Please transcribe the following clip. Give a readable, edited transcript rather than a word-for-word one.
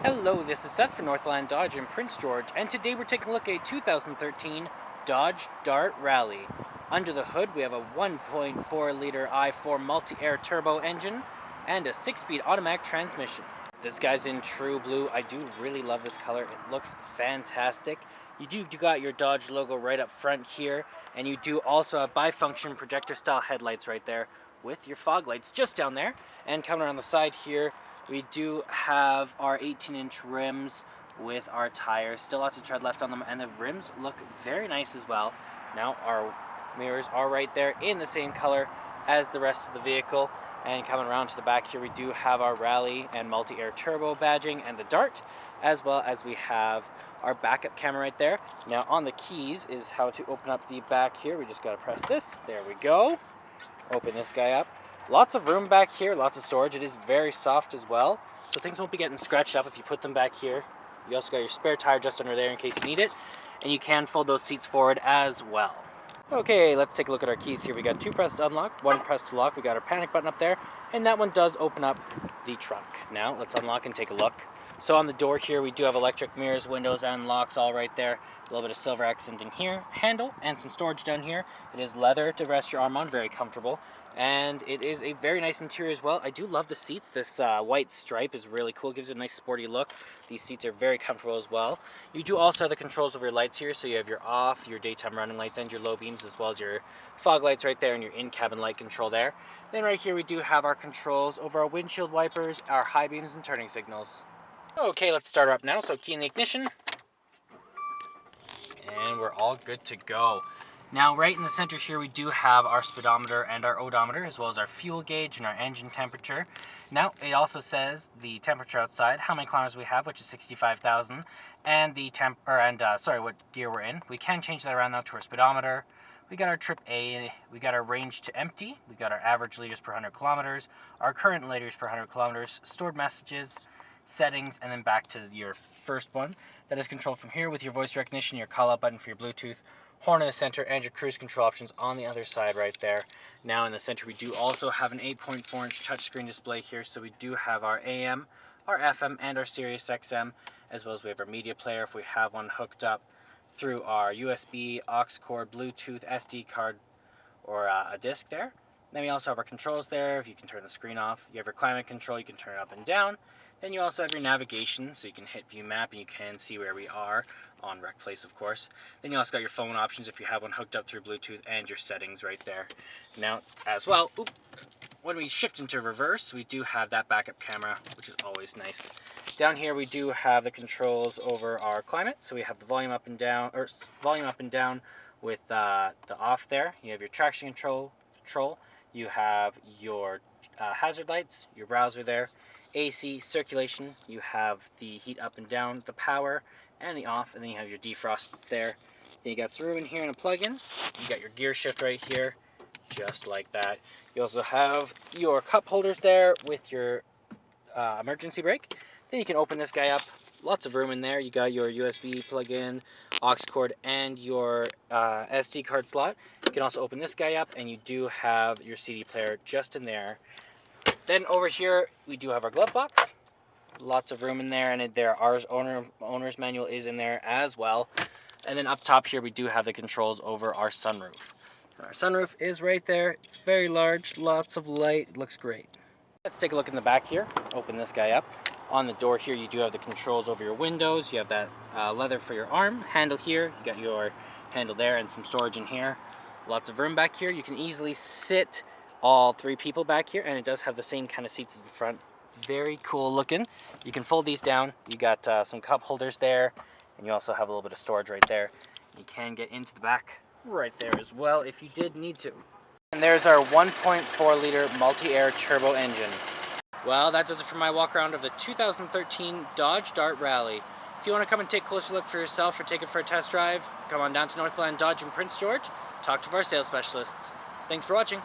Hello, this is Seth from Northland Dodge in Prince George, and today we're taking a look at a 2013 Dodge Dart Rallye. Under the hood we have a 1.4 liter i4 multi-air turbo engine and a 6-speed automatic transmission. This guy's in true blue. I do really love this color. It looks fantastic. You got your Dodge logo right up front here, and you do also have bifunction projector style headlights right there with your fog lights just down there. And coming around the side here, we do have our 18-inch rims with our tires. Still lots of tread left on them, and the rims look very nice as well. Now our mirrors are right there in the same color as the rest of the vehicle. And coming around to the back here, we do have our Rallye and multi-air turbo badging and the Dart, as well as we have our backup camera right there. Now on the keys is how to open up the back here. We just got to press this. There we go. Open this guy up. Lots of room back here, lots of storage. It is very soft as well, so things won't be getting scratched up if you put them back here. You also got your spare tire just under there in case you need it, and you can fold those seats forward as well. Okay, let's take a look at our keys here. We got 2 press to unlock, 1 press to lock. We got our panic button up there, and that one does open up the trunk. Now let's unlock and take a look. So on the door here, we do have electric mirrors, windows, and locks all right there. A little bit of silver accenting here, handle, and some storage down here. It is leather to rest your arm on, very comfortable. And it is a very nice interior as well. I do love the seats. This white stripe is really cool. It gives it a nice sporty look. These seats are very comfortable as well. You do also have the controls over your lights here. So you have your off, your daytime running lights, and your low beams, as well as your fog lights right there and your in-cabin light control there. Then right here we do have our controls over our windshield wipers, our high beams, and turning signals. Okay, let's start her up now. So key in the ignition. And we're all good to go. Now right in the center here we do have our speedometer and our odometer, as well as our fuel gauge and our engine temperature. Now it also says the temperature outside, how many kilometers we have, which is 65,000, and the what gear we're in. We can change that around now to our speedometer. We got our trip A, we got our range to empty, we got our average liters per 100 kilometers, our current liters per 100 kilometers, stored messages, settings, and then back to your first one. That is controlled from here with your voice recognition, your call out button for your Bluetooth, horn in the center, and your cruise control options on the other side right there. Now in the center we do also have an 8.4-inch touchscreen display here, so we do have our AM, our FM, and our Sirius XM, as well as we have our media player if we have one hooked up through our USB, aux cord, Bluetooth, SD card, or a disc there. Then we also have our controls there. If you can turn the screen off. You have your climate control, you can turn it up and down. Then you also have your navigation, so you can hit view map and you can see where we are on Rec Place, of course. Then you also got your phone options if you have one hooked up through Bluetooth, and your settings right there. Now as well, when we shift into reverse, we do have that backup camera, which is always nice. Down here we do have the controls over our climate, so we have the volume up and down, with the off there. You have your traction control. You have your hazard lights, your browser there, AC, circulation, you have the heat up and down, the power, and the off, and then you have your defrosts there. Then you got some room in here and a plug-in. You got your gear shift right here, just like that. You also have your cup holders there with your emergency brake. Then you can open this guy up. Lots of room in there. You got your USB plug-in, aux cord, and your SD card slot. You can also open this guy up, and you do have your CD player just in there. Then over here we do have our glove box. Lots of room in there, and our owner's manual is in there as well. And then up top here we do have the controls over our sunroof. Our sunroof is right there. It's very large, lots of light. It looks great. Let's take a look in the back here. Open this guy up. On the door here you do have the controls over your windows. You have that leather for your arm handle here. You got your handle there and some storage in here. Lots of room back here. You can easily sit all 3 people back here, and it does have the same kind of seats as the front. Very cool looking. You can fold these down. You got some cup holders there, and you also have a little bit of storage right there. You can get into the back right there as well if you did need to. And there's our 1.4 liter multi-air turbo engine. Well, that does it for my walk around of the 2013 Dodge Dart Rallye. If you want to come and take a closer look for yourself or take it for a test drive, come on down to Northland Dodge in Prince George. Talk to our sales specialists. Thanks for watching.